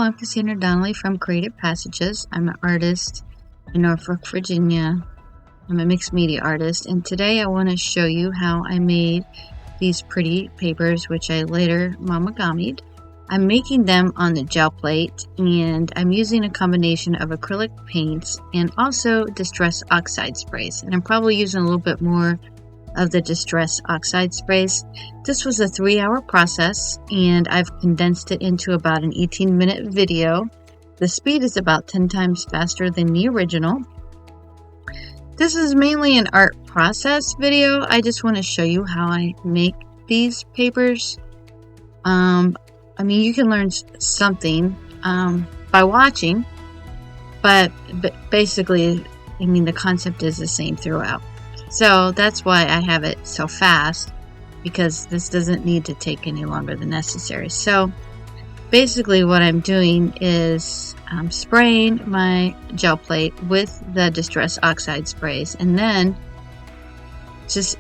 I'm Cassandra Donnelly from Creative Passages. I'm an artist in Norfolk, Virginia. I'm a mixed media artist, and today I want to show you how I made these pretty papers, which I later momigammied. I'm making them on the gel plate, and I'm using a combination of acrylic paints and also distress oxide sprays, and I'm probably using a little bit more of the distress oxide sprays. This was a 3-hour process, and I've condensed it into about an 18-minute video. The speed is about 10 times faster than the original. This is mainly an art process video. I just want to show you how I make these papers. I mean, you can learn something by watching, but basically, I mean, the concept is the same throughout. So that's why I have it so fast, because this doesn't need to take any longer than necessary. So basically what I'm doing is spraying my gel plate with the distress oxide sprays, and then just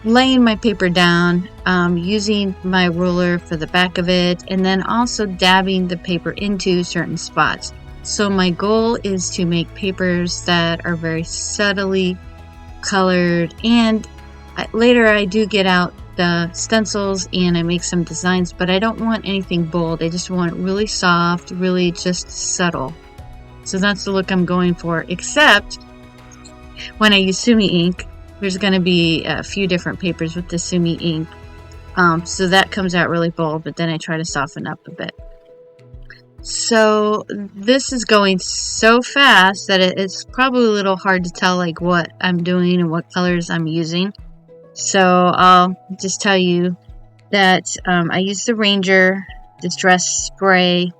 laying my paper down, using my ruler for the back of it, and then also dabbing the paper into certain spots. So my goal is to make papers that are very subtly colored, and later I do get out the stencils and I make some designs, but I don't want anything bold. I just want it really soft, really just subtle. So that's the look I'm going for, except when I use Sumi ink, there's going to be a few different papers with the Sumi ink. So that comes out really bold, but then I try to soften up a bit. So this is going so fast that it's probably a little hard to tell like what I'm doing and what colors I'm using. So I'll just tell you that I use the Ranger distress spray,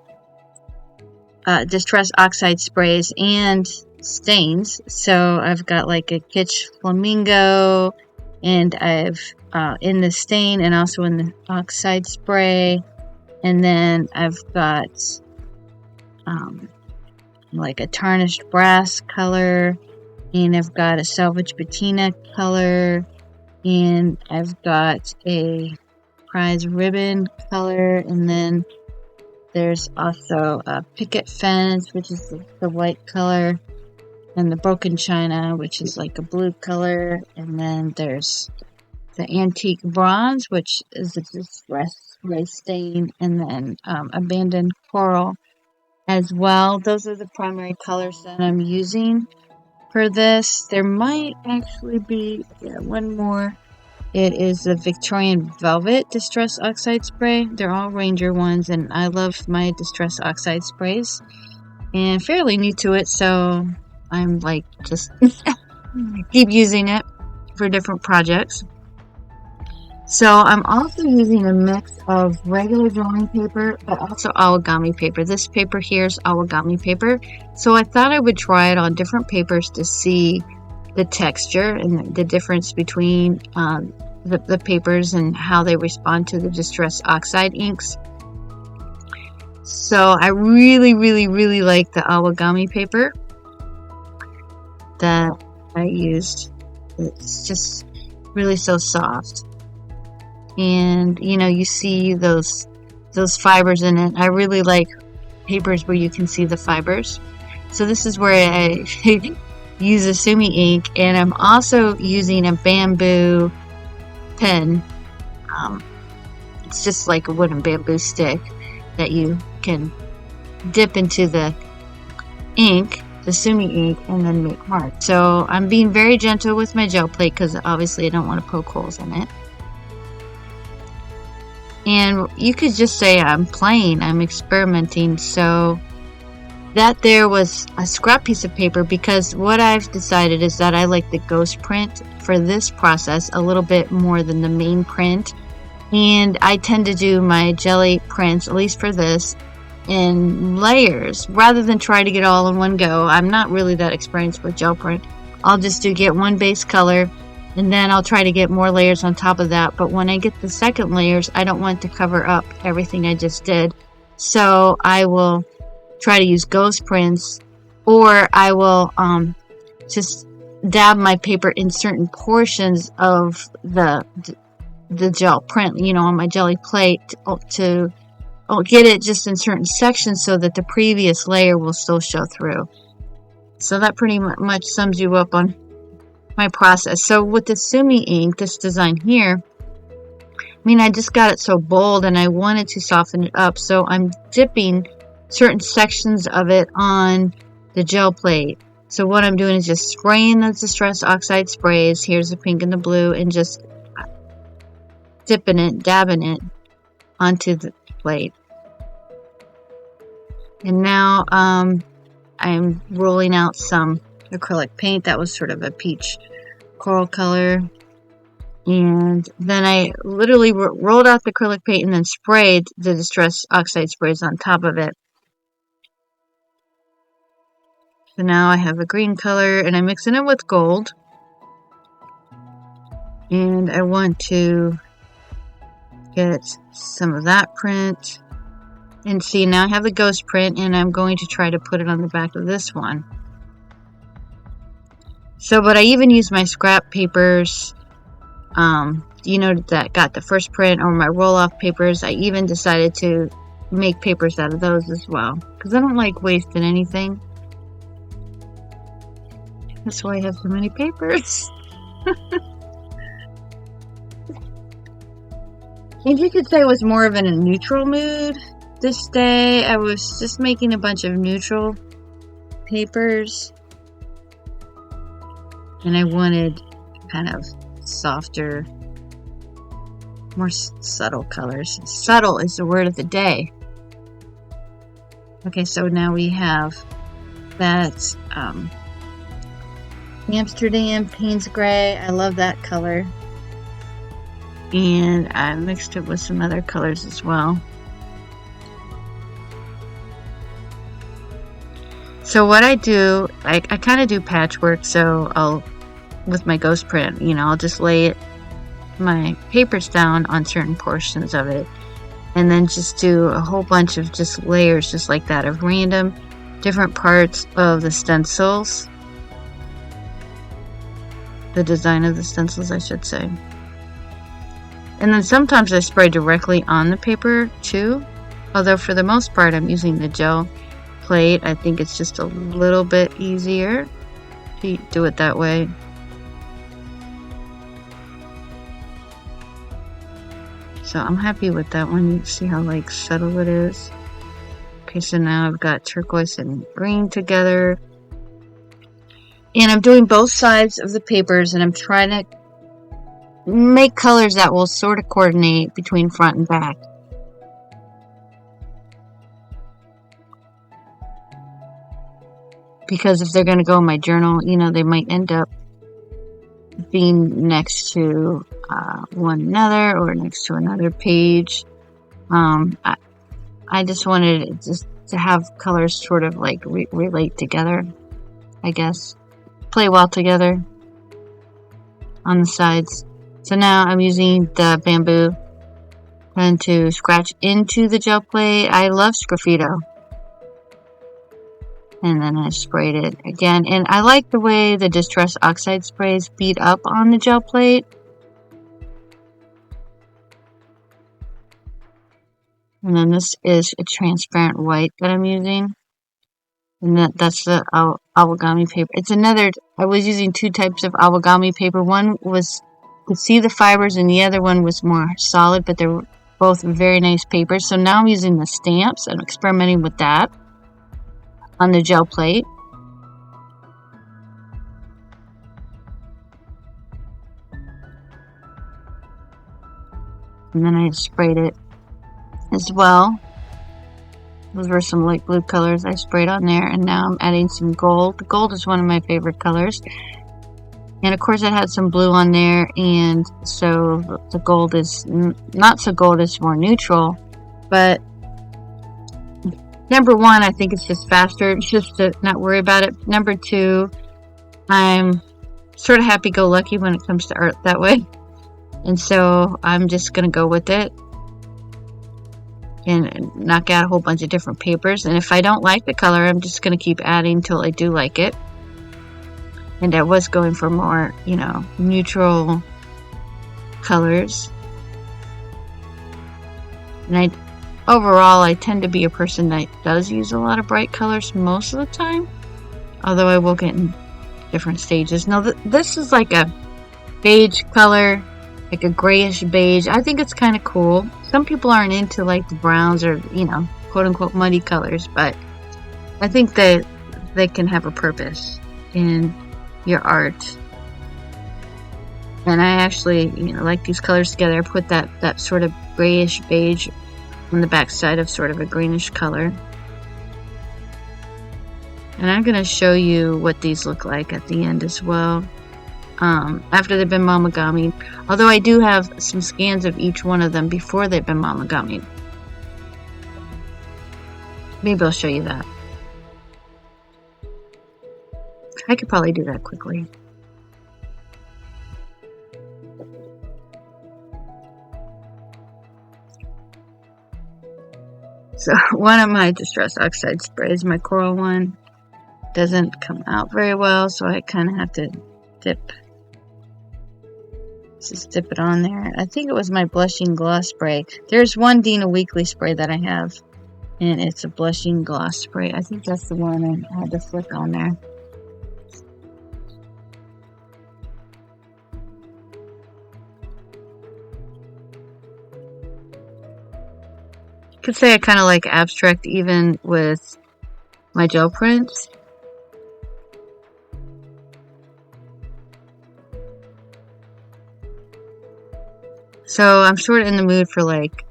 distress oxide sprays and stains. So I've got like a kitsch flamingo, and I've in the stain and also in the oxide spray, and then I've got like a tarnished brass color, and I've got a salvage patina color, and I've got a prize ribbon color, and then there's also a picket fence, which is the white color, and the broken china, which is like a blue color, and then there's the antique bronze, which is a distress spray stain, and then abandoned coral as well. Those are the primary colors that I'm using for this. There might actually be one more. It is the Victorian Velvet Distress Oxide Spray. They're all Ranger ones, and I love my Distress Oxide sprays, and fairly new to it, so I'm like just keep using it for different projects. So I'm also using a mix of regular drawing paper, but also awagami paper. This paper here is awagami paper. So I thought I would try it on different papers to see the texture and the difference between the papers and how they respond to the distress oxide inks. So I really, really, really like the awagami paper that I used. It's just really so soft. And you know, you see those fibers in it. I really like papers where you can see the fibers. So this is where I use a Sumi ink, and I'm also using a bamboo pen. It's just like a wooden bamboo stick that you can dip into the ink, the Sumi ink, and then make marks. So I'm being very gentle with my gel plate because obviously I don't want to poke holes in it. And you could just say I'm playing, I'm experimenting. So that there was a scrap piece of paper, because what I've decided is that I like the ghost print for this process a little bit more than the main print. And I tend to do my jelly prints, at least for this, in layers rather than try to get all in one go. I'm not really that experienced with gel print. I'll just get one base color, and then I'll try to get more layers on top of that. But when I get the second layers, I don't want to cover up everything I just did. So I will try to use ghost prints, or I will just dab my paper in certain portions of the gel print, you know, on my jelly plate to get it just in certain sections so that the previous layer will still show through. So that pretty much sums you up on my process. So with the Sumi ink, this design here, I mean, I just got it so bold and I wanted to soften it up. So I'm dipping certain sections of it on the gel plate. So what I'm doing is just spraying the Distress Oxide sprays. Here's the pink and the blue, and just dipping it, dabbing it onto the plate. And now I'm rolling out some acrylic paint. That was sort of a peach coral color. And then I literally rolled out the acrylic paint and then sprayed the Distress Oxide sprays on top of it. So now I have a green color, and I'm mixing it with gold. And I want to get some of that print. And see, now I have the ghost print, and I'm going to try to put it on the back of this one. So, but I even use my scrap papers, you know, that got the first print, or my roll-off papers. I even decided to make papers out of those as well, because I don't like wasting anything. That's why I have so many papers. And you could say I was more of in a neutral mood this day. I was just making a bunch of neutral papers, and I wanted kind of softer, more subtle colors. Subtle is the word of the day. Okay, so now we have that Amsterdam Payne's Gray. I love that color. And I mixed it with some other colors as well. So what I do, I kind of do patchwork. So I'll, with my ghost print, you know, I'll just lay my papers down on certain portions of it, and then just do a whole bunch of just layers just like that of random different parts of the stencils. The design of the stencils, I should say. And then sometimes I spray directly on the paper too, although for the most part I'm using the gel plate. I think it's just a little bit easier to do it that way. So I'm happy with that one. You see how like subtle it is. Okay, so now I've got turquoise and green together. And I'm doing both sides of the papers, and I'm trying to make colors that will sort of coordinate between front and back. Because if they're going to go in my journal, you know, they might end up being next to one another or next to another page. I just wanted it just to have colors sort of like relate together, I guess. Play well together on the sides. So now I'm using the bamboo pen to scratch into the gel plate. I love sgraffito. And then I sprayed it again. And I like the way the Distress Oxide sprays beat up on the gel plate. And then this is a transparent white that I'm using. And that's the awagami paper. It's another, I was using two types of awagami paper. One was to see the fibers, and the other one was more solid, but they're both very nice papers. So now I'm using the stamps and experimenting with that on the gel plate. And then I sprayed it as well. Those were some light blue colors I sprayed on there, and now I'm adding some gold. The gold is one of my favorite colors. And of course I had some blue on there, and so the gold is not so gold, it's more neutral. But number one, I think it's just faster, just to not worry about it. Number two, I'm sort of happy-go-lucky when it comes to art that way. And so I'm just going to go with it and knock out a whole bunch of different papers. And if I don't like the color, I'm just going to keep adding till I do like it. And I was going for more, you know, neutral colors. And I overall, I tend to be a person that does use a lot of bright colors most of the time, although I will get in different stages. Now, this is like a beige color, like a grayish beige. I think it's kind of cool. Some people aren't into like the browns or, you know, quote unquote muddy colors, but I think that they can have a purpose in your art. And I actually, you know, like these colors together. I put that sort of grayish beige on the back side of sort of a greenish color. And I'm going to show you what these look like at the end as well. After they've been momigammied. Although I do have some scans of each one of them before they've been momigammied. Maybe I'll show you that. I could probably do that quickly. So one of my Distress Oxide sprays, my coral one, doesn't come out very well, so I kind of have to just dip it on there. I think it was my blushing gloss spray. There's one Dina Weekly spray that I have, and it's a blushing gloss spray. I think that's the one I had to flick on there. You could say I kind of like abstract even with my gel prints. So I'm sort of in the mood for like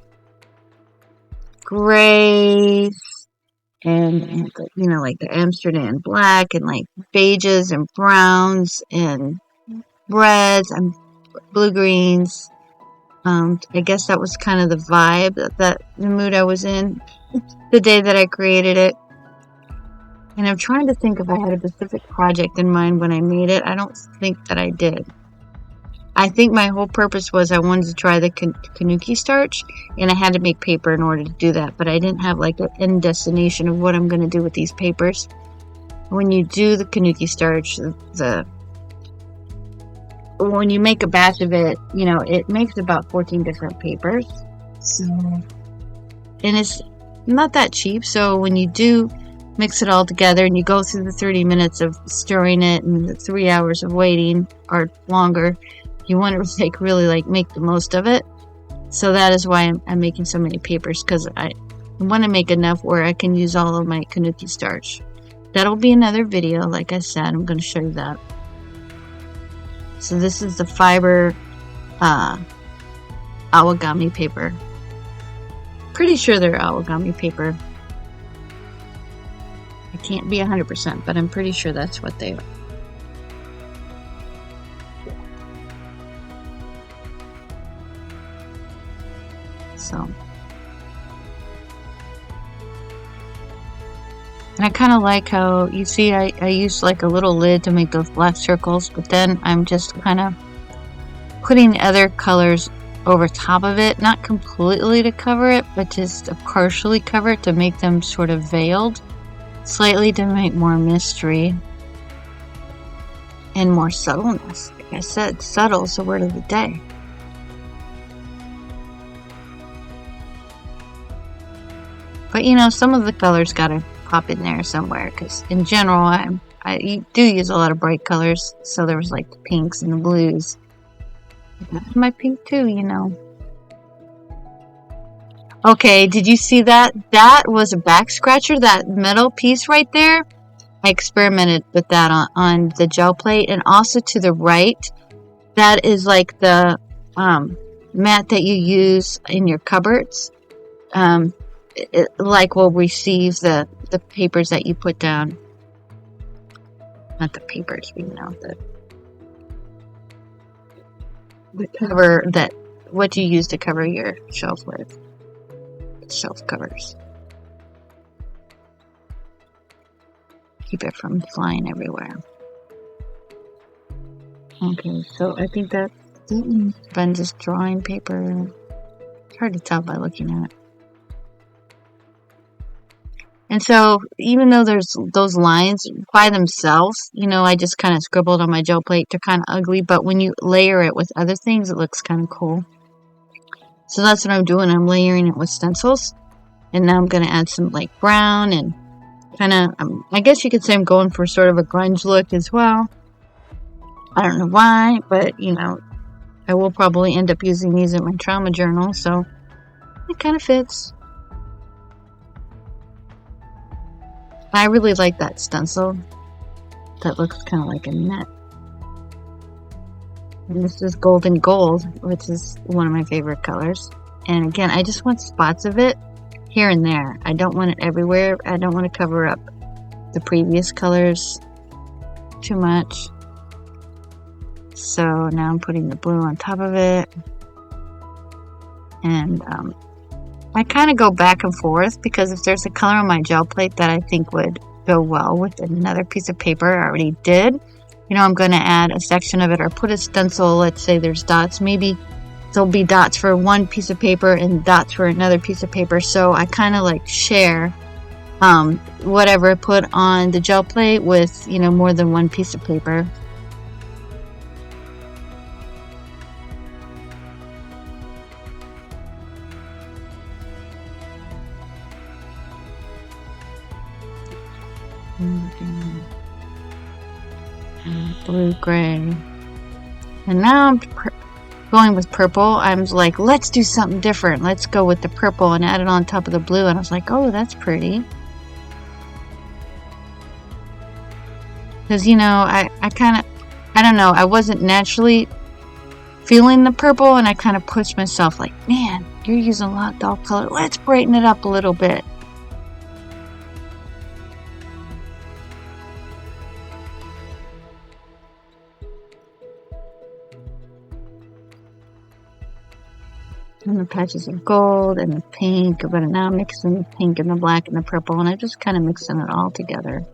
grays and you know, like the Amsterdam black and like beiges and browns and reds and blue greens. I guess that was kind of the vibe, that the mood I was in the day that I created it. And I'm trying to think if I had a specific project in mind when I made it. I don't think that I did. I think my whole purpose was I wanted to try the Konnyaku starch, and I had to make paper in order to do that, but I didn't have like an end destination of what I'm going to do with these papers. When you do the Konnyaku starch, when you make a batch of it, you know, it makes about 14 different papers. So, and it's not that cheap. So when you do mix it all together and you go through the 30 minutes of stirring it and the 3 hours of waiting or longer, you want to like really like make the most of it. So that is why I'm making so many papers, because I want to make enough where I can use all of my Konnyaku starch. That'll be another video. Like I said, I'm going to show you that. So this is the fiber awagami paper. Pretty sure they're awagami paper. I can't be 100%, but I'm pretty sure that's what they are. So, and I kind of like how, you see, I used like a little lid to make those black circles, but then I'm just kind of putting other colors over top of it, not completely to cover it, but just to partially cover it to make them sort of veiled, slightly to make more mystery and more subtleness. Like I said, subtle is the word of the day. But you know, some of the colors gotta pop in there somewhere, because in general I do use a lot of bright colors. So there was like the pinks and the blues. That's my pink too, you know. Okay, did you see that? That was a back scratcher, that metal piece right there. I experimented with that on the gel plate, and also to the right, that is like the mat that you use in your cupboards. It like will receive the papers that you put down. Not the papers, you know, the cover, that what you use to cover your shelf with. Shelf covers. Keep it from flying everywhere. Okay, so I think that's been just drawing paper. It's hard to tell by looking at it. And so, even though there's those lines by themselves, you know, I just kind of scribbled on my gel plate. They're kind of ugly, but when you layer it with other things, it looks kind of cool. So that's what I'm doing. I'm layering it with stencils. And now I'm going to add some like brown and kind of, I guess you could say I'm going for sort of a grunge look as well. I don't know why, but you know, I will probably end up using these in my trauma journal, so it kind of fits. I really like that stencil. That looks kind of like a net. And this is golden gold, which is one of my favorite colors. And again, I just want spots of it here and there. I don't want it everywhere. I don't want to cover up the previous colors too much. So now I'm putting the blue on top of it. And I kind of go back and forth because if there's a color on my gel plate that I think would go well with another piece of paper I already did, you know, I'm going to add a section of it or put a stencil. Let's say there's dots. Maybe there'll be dots for one piece of paper and dots for another piece of paper. So I kind of like share whatever I put on the gel plate with, you know, more than one piece of paper. Blue, gray. And now I'm going with purple. I'm like, let's do something different. Let's go with the purple and add it on top of the blue. And I was like, oh, that's pretty. Because, you know, I don't know, I wasn't naturally feeling the purple, and I kind of pushed myself like, man, you're using a lot of dull color. Let's brighten it up a little bit. And the patches of gold and the pink, but now I'm mixing the pink and the black and the purple, and I'm just kind of mixing it all together.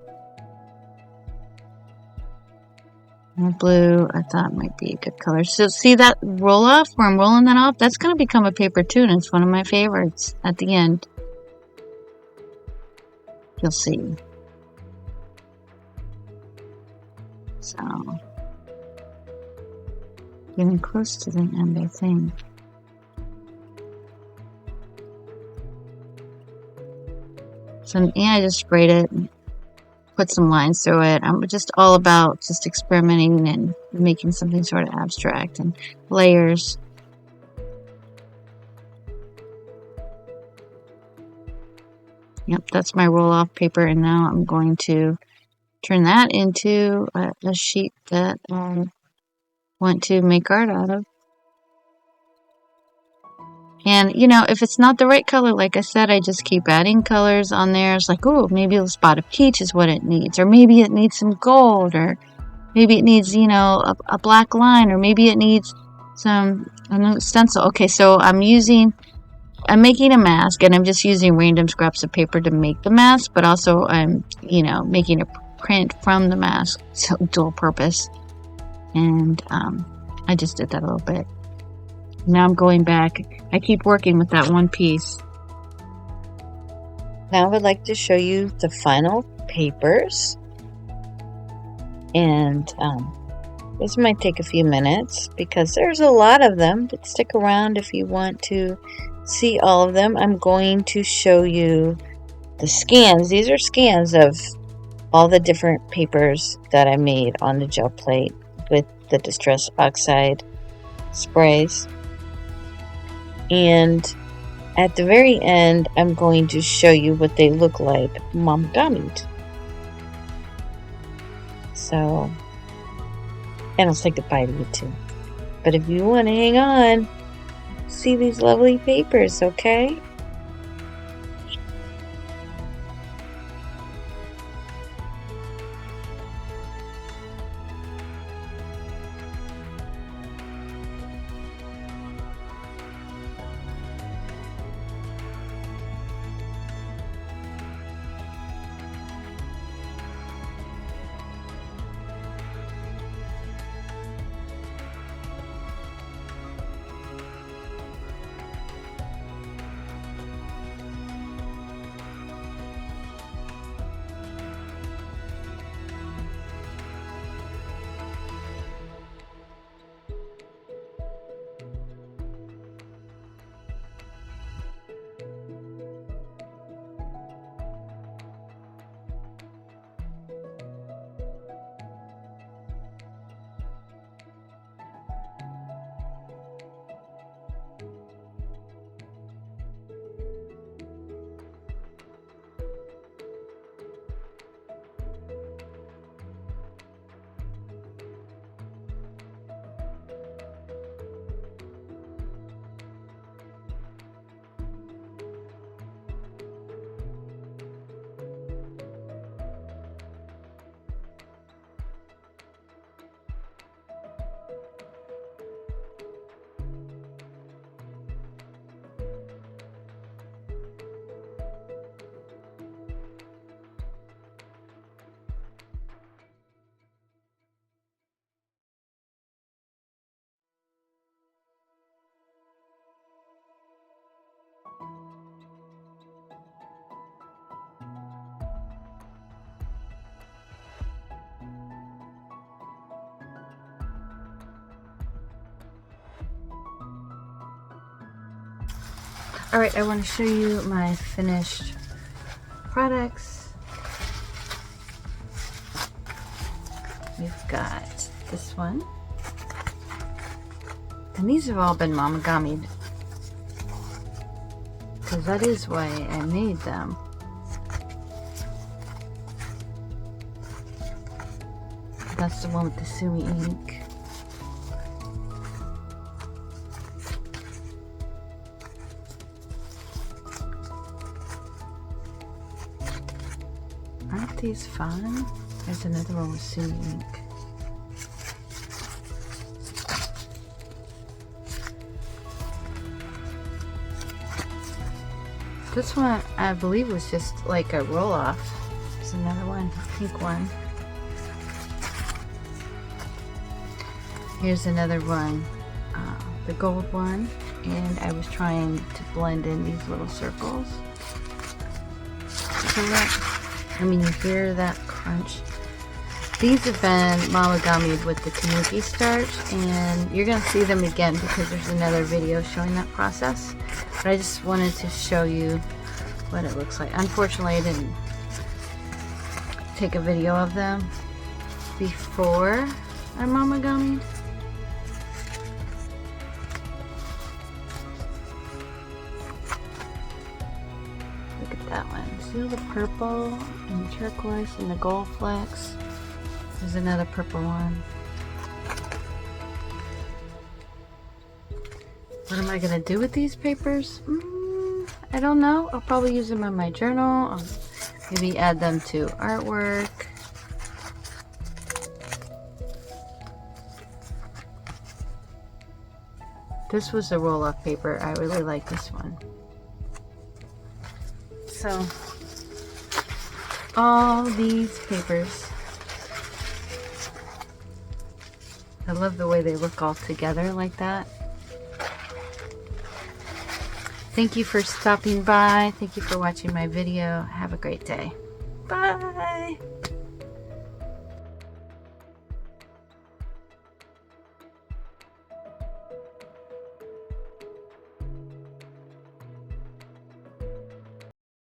And the blue, I thought might be a good color. So see that roll off, where I'm rolling that off? That's going to become a paper too, and it's one of my favorites at the end. You'll see. So, getting close to the end, I think. So yeah, I just sprayed it and put some lines through it. I'm just all about just experimenting and making something sort of abstract and layers. Yep, that's my roll-off paper, and now I'm going to turn that into a sheet that I want to make art out of. And, you know, if it's not the right color, like I said, I just keep adding colors on there. It's like, oh, maybe a spot of peach is what it needs. Or maybe it needs some gold. Or maybe it needs, you know, a black line. Or maybe it needs some stencil. Okay, so I'm making a mask. And I'm just using random scraps of paper to make the mask. But also I'm, you know, making a print from the mask. So dual purpose. And I just did that a little bit. Now I'm going back. I keep working with that one piece. Now I would like to show you the final papers. And this might take a few minutes because there's a lot of them. But stick around if you want to see all of them. I'm going to show you the scans. These are scans of all the different papers that I made on the gel plate with the Distress Oxide sprays. And at the very end, I'm going to show you what they look like momigammied. So, and I'll say goodbye to you too. But if you want to hang on, see these lovely papers, okay? Alright, I want to show you my finished products. We've got this one. And these have all been momigammied, because that is why I made them. That's the one with the Sumi ink. Aren't these fun? There's another one with Sumi ink. This one, I believe, was just like a roll-off. There's another one, pink one. Here's another one, the gold one, and I was trying to blend in these little circles. So I mean, you hear that crunch. These have been momigammied with the Konnyaku starch, and you're going to see them again because there's another video showing that process. But I just wanted to show you what it looks like. Unfortunately, I didn't take a video of them before I momigammied. Look at that one. See all the purple and turquoise and the gold flecks? There's another purple one. What am I going to do with these papers? I don't know. I'll probably use them in my journal. I'll maybe add them to artwork. This was a roll-off paper. I really like this one. So, all these papers. I love the way they look all together like that. Thank you for stopping by. Thank you for watching my video. Have a great day. Bye.